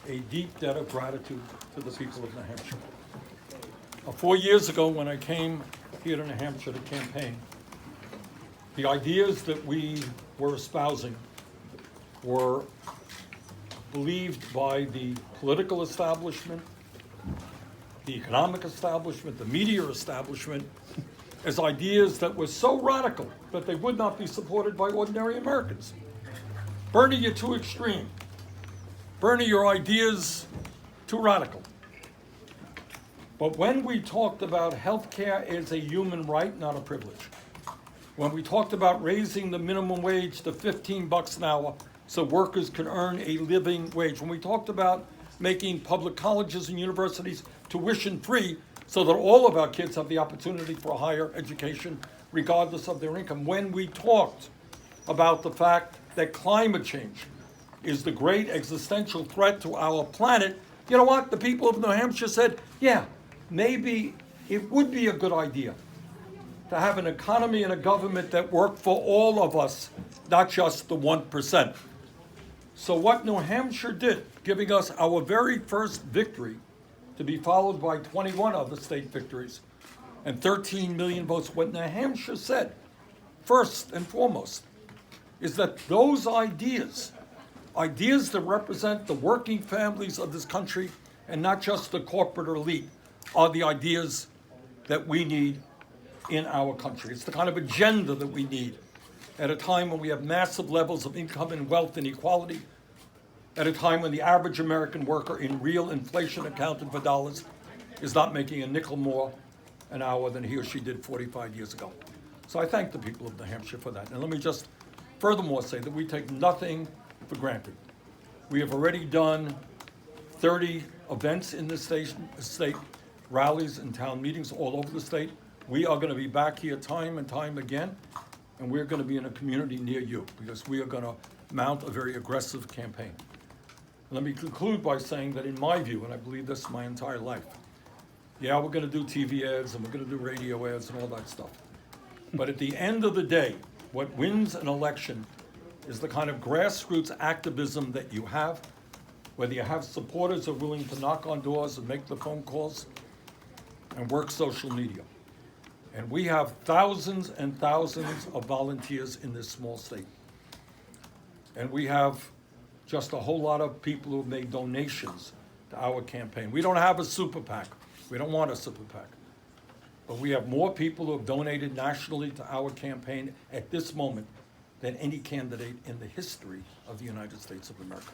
a deep debt of gratitude to the people of New Hampshire. 4 years ago, when I came here to New Hampshire to campaign, the ideas that we were espousing were believed by the political establishment, the economic establishment, the media establishment, as ideas that were so radical that they would not be supported by ordinary Americans. Bernie, you're too extreme. Bernie, your ideas too radical. But when we talked about health care as a human right, not a privilege, when we talked about raising the minimum wage to $15 an hour so workers can earn a living wage, when we talked about making public colleges and universities tuition-free so that all of our kids have the opportunity for a higher education regardless of their income, when we talked about the fact that climate change is the great existential threat to our planet, you know what? The people of New Hampshire said, yeah, maybe it would be a good idea to have an economy and a government that work for all of us, not just the 1%. So what New Hampshire did, giving us our very first victory, to be followed by 21 other state victories and 13 million votes, what New Hampshire said, first and foremost, is that those ideas that represent the working families of this country and not just the corporate elite, are the ideas that we need in our country. It's the kind of agenda that we need at a time when we have massive levels of income and wealth inequality, at a time when the average American worker in real inflation accounted for dollars is not making a nickel more an hour than he or she did 45 years ago. So I thank the people of New Hampshire for that. And let me just furthermore say that we take nothing for granted. We have already done 30 events in this state, rallies and town meetings all over the state. We are going to be back here time and time again, and we're going to be in a community near you because we are going to mount a very aggressive campaign. Let me conclude by saying that in my view, and I believe this my entire life, yeah, we're going to do TV ads and we're going to do radio ads and all that stuff. But at the end of the day, what wins an election is the kind of grassroots activism that you have, whether you have supporters who are willing to knock on doors and make the phone calls and work social media. And we have thousands and thousands of volunteers in this small state. And we have just a whole lot of people who have made donations to our campaign. We don't have a super PAC. We don't want a super PAC. But we have more people who have donated nationally to our campaign at this moment than any candidate in the history of the United States of America.